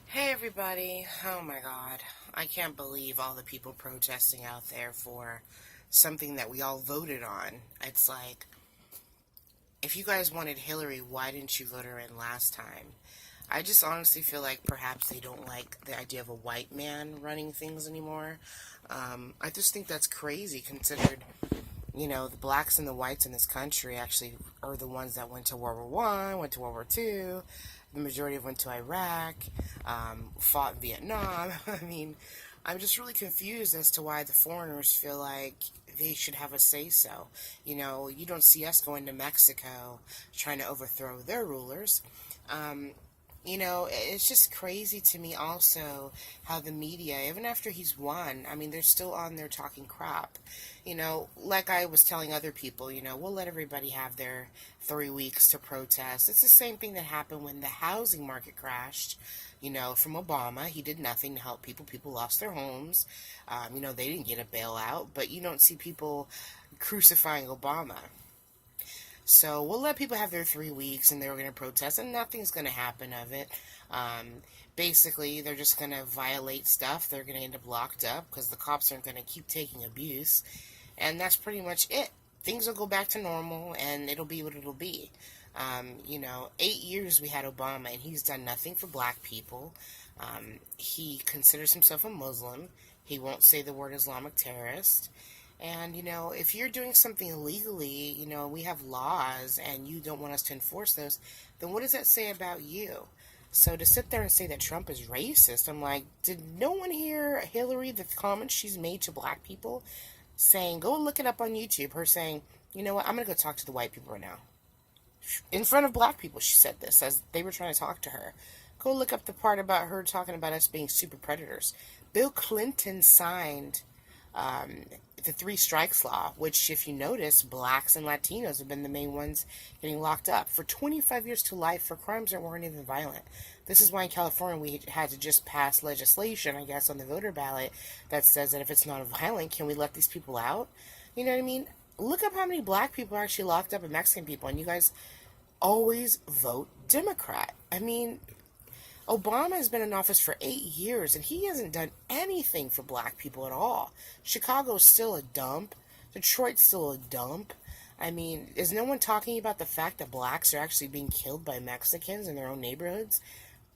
Hey everybody. Oh my god. I can't believe all the people protesting out there for something that we all voted on. It's like, if you guys wanted Hillary, why didn't you vote her in last time? I just honestly feel like perhaps they don't like the idea of a white man running things anymore. I just think that's crazy considered, the blacks and the whites in this country actually are the ones that went to World War One, went to World War Two. The majority of went to Iraq, fought in Vietnam. I mean, I'm just really confused as to why the foreigners feel like they should have a say so. You don't see us going to Mexico trying to overthrow their rulers. Um, it's just crazy to me also how the media, even after he's won, I mean, they're still on there talking crap. Like I was telling other people, we'll let everybody have their 3 weeks to protest. It's the same thing that happened when the housing market crashed. From Obama, he did nothing to help people. People lost their homes. They didn't get a bailout, but you don't see people crucifying Obama. So we'll let people have their 3 weeks and they're going to protest, and nothing's going to happen of it. Basically, they're just going to violate stuff. They're going to end up locked up because the cops aren't going to keep taking abuse. And that's pretty much it. Things will go back to normal and it'll be what it'll be. 8 years we had Obama and he's done nothing for black people. He considers himself a Muslim. He won't say the word Islamic terrorist. And, if you're doing something illegally, we have laws and you don't want us to enforce those, then what does that say about you? So to sit there and say that Trump is racist, I'm like, did no one hear Hillary, the comments she's made to black people? Saying, go look it up on YouTube, her saying, you know what, I'm going to go talk to the white people right now. In front of black people, she said this as they were trying to talk to her. Go look up the part about her talking about us being super predators. Bill Clinton signed the three strikes law, which, if you notice, blacks and Latinos have been the main ones getting locked up for 25 years to life for crimes that weren't even violent. This is why in California we had to just pass legislation, I guess, on the voter ballot that says that if it's not violent, can we let these people out? You know what I mean? Look up how many black people are actually locked up and Mexican people, and you guys always vote Democrat. I mean, Obama has been in office for 8 years and he hasn't done anything for black people at all. Chicago's still a dump. Detroit's still a dump. I mean, is no one talking about the fact that blacks are actually being killed by Mexicans in their own neighborhoods?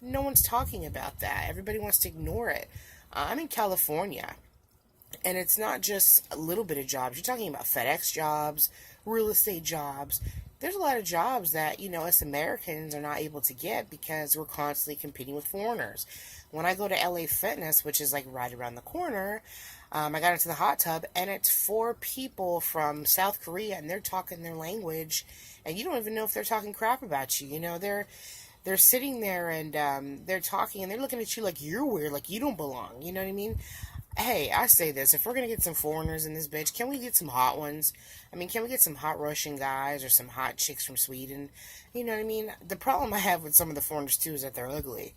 No one's talking about that. Everybody wants to ignore it. I'm in California, and it's not just a little bit of jobs. You're talking about FedEx jobs, real estate jobs. There's a lot of jobs that, us Americans are not able to get because we're constantly competing with foreigners. When I go to LA Fitness, which is like right around the corner, I got into the hot tub and it's four people from South Korea and they're talking their language and you don't even know if they're talking crap about you. They're sitting there and they're talking and they're looking at you like you're weird, like you don't belong. You know what I mean? Hey, I say this, if we're gonna get some foreigners in this bitch, can we get some hot ones? I mean, can we get some hot Russian guys or some hot chicks from Sweden? You know what I mean? The problem I have with some of the foreigners too is that they're ugly.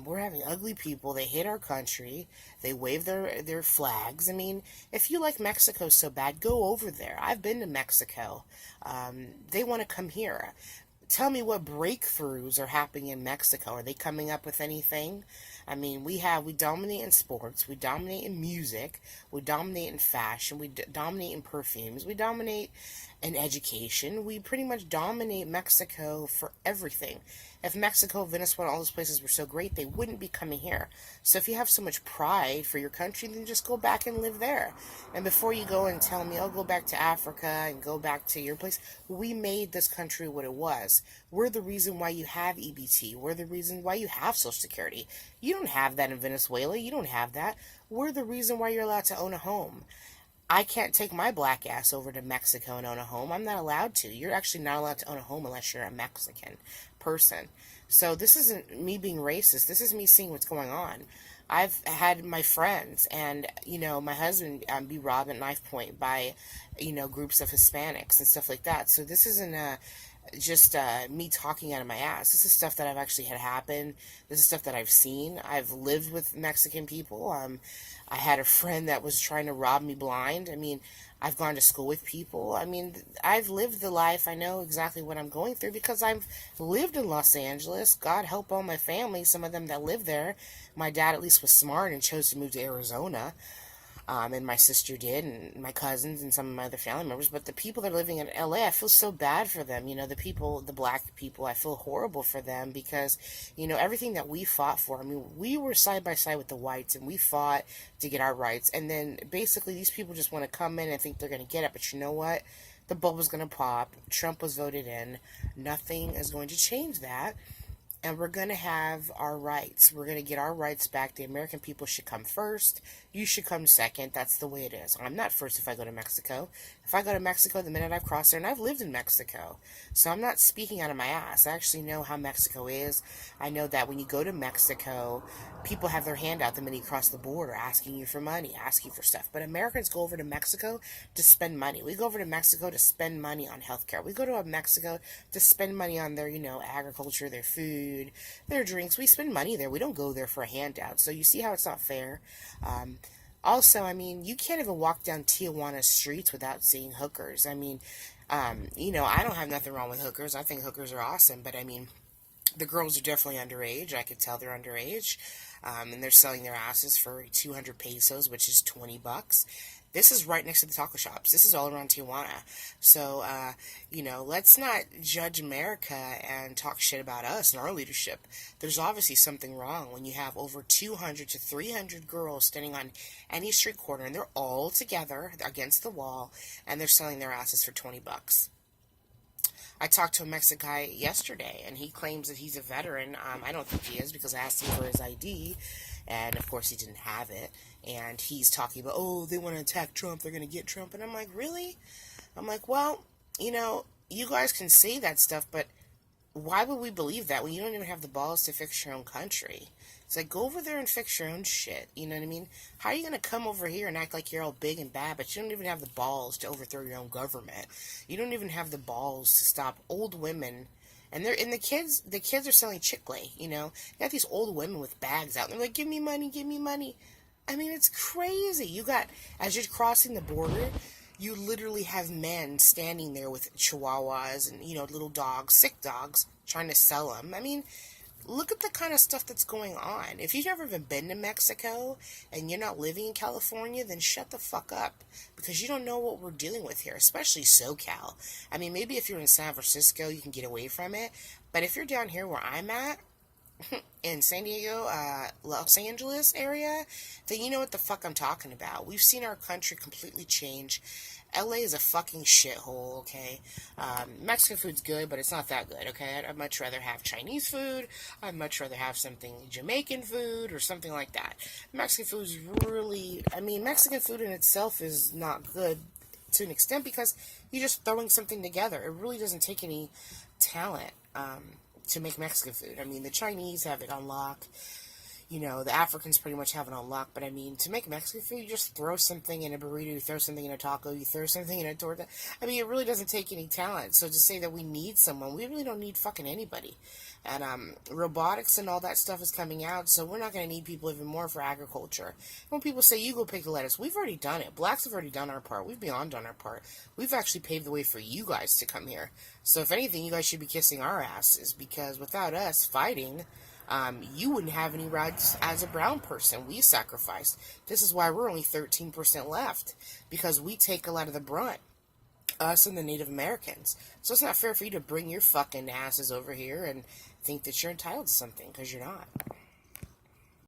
We're having ugly people. They hate our country. They wave their flags. I mean, if you like Mexico so bad, go over there. I've been to Mexico. They want to come here. Tell me what breakthroughs are happening in Mexico. Are they coming up with anything? I mean, we dominate in sports, we dominate in music, we dominate in fashion, we dominate in perfumes, we dominate in education. We pretty much dominate Mexico for everything. If Mexico, Venezuela, all those places were so great, they wouldn't be coming here. So if you have so much pride for your country, then just go back and live there. And before you go and tell me, oh, go back to Africa and go back to your place, we made this country what it was. We're the reason why you have EBT. We're the reason why you have Social Security. You don't have that in Venezuela. You don't have that. We're the reason why you're allowed to own a home. I can't take my black ass over to Mexico and own a home. I'm not allowed to. You're actually not allowed to own a home unless you're a Mexican person. So this isn't me being racist. This is me seeing what's going on. I've had my friends and, my husband be robbed at knife point by, groups of Hispanics and stuff like that. So this isn't just me talking out of my ass. This is stuff that I've actually had happen. This is stuff that I've seen. I've lived with Mexican people. I had a friend that was trying to rob me blind. I mean, I've gone to school with people. I mean, I've lived the life. I know exactly what I'm going through because I've lived in Los Angeles. God help all my family, some of them that live there. My dad at least was smart and chose to move to Arizona. And my sister did, and my cousins, and some of my other family members. But the people that are living in LA, I feel so bad for them. You know, the people, the black people, I feel horrible for them because, you know, everything that we fought for. I mean, we were side by side with the whites, and we fought to get our rights. And then basically, these people just want to come in and think they're going to get it. But you know what? The bubble is going to pop. Trump was voted in. Nothing is going to change that, and we're going to have our rights. We're going to get our rights back. The American people should come first. You should come second. That's the way it is. I'm not first if I go to Mexico. If I go to Mexico, the minute I've crossed there, and I've lived in Mexico, so I'm not speaking out of my ass. I actually know how Mexico is. I know that when you go to Mexico, people have their hand out the minute you cross the border, asking you for money, asking for stuff. But Americans go over to Mexico to spend money. We go over to Mexico to spend money on healthcare. We go to Mexico to spend money on their, you know, agriculture, their food, their drinks. We spend money there. We don't go there for a handout. So you see how it's not fair. Also, I mean, you can't even walk down Tijuana streets without seeing hookers. I mean, you know, I don't have nothing wrong with hookers. I think hookers are awesome, but I mean, the girls are definitely underage. I could tell they're underage. And they're selling their asses for 200 pesos, which is 20 bucks. This is right next to the taco shops. This is all around Tijuana. So, you know, let's not judge America and talk shit about us and our leadership. There's obviously something wrong when you have over 200 to 300 girls standing on any street corner, and they're all together against the wall, and they're selling their asses for 20 bucks. I talked to a Mexican guy yesterday, and he claims that he's a veteran. I don't think he is because I asked him for his ID, and of course he didn't have it. And he's talking about, oh, they want to attack Trump, they're going to get Trump. And I'm like, really? I'm like, well, you know, you guys can say that stuff, but why would we believe that when you don't even have the balls to fix your own country? It's like, go over there and fix your own shit. You know what I mean? How are you going to come over here and act like you're all big and bad, but you don't even have the balls to overthrow your own government? You don't even have the balls to stop old women. And the kids are selling Chick-fil-A, you know? You got these old women with bags out. And they're like, give me money, give me money. I mean, it's crazy. You got, as you're crossing the border, you literally have men standing there with chihuahuas and, you know, little dogs, sick dogs, trying to sell them. I mean, look at the kind of stuff that's going on. If you've never even been to Mexico and you're not living in California, then shut the fuck up because you don't know what we're dealing with here, especially SoCal. I mean, maybe if you're in San Francisco, you can get away from it. But if you're down here where I'm at, in San Diego, Los Angeles area, then you know what the fuck I'm talking about. We've seen our country completely change. LA is a fucking shithole, okay? Mexican food's good, but it's not that good, okay? I'd much rather have Chinese food. I'd much rather have something Jamaican food or something like that. Mexican food is really, I mean, Mexican food in itself is not good to an extent because you're just throwing something together. It really doesn't take any talent, to make Mexican food. I mean, the Chinese have it on lock. You know, the Africans pretty much have it on lock. But I mean, to make Mexican food, you just throw something in a burrito, you throw something in a taco, you throw something in a torta. I mean, it really doesn't take any talent. So to say that we need someone, we really don't need fucking anybody. And robotics and all that stuff is coming out, so we're not going to need people even more for agriculture. When people say, you go pick the lettuce, we've already done it. Blacks have already done our part. We've beyond done our part. We've actually paved the way for you guys to come here. So if anything, you guys should be kissing our asses, because without us fighting, you wouldn't have any rights as a brown person. We sacrificed. This is why we're only 13% left, because we take a lot of the brunt. Us and the Native Americans. So it's not fair for you to bring your fucking asses over here and think that you're entitled to something, because you're not.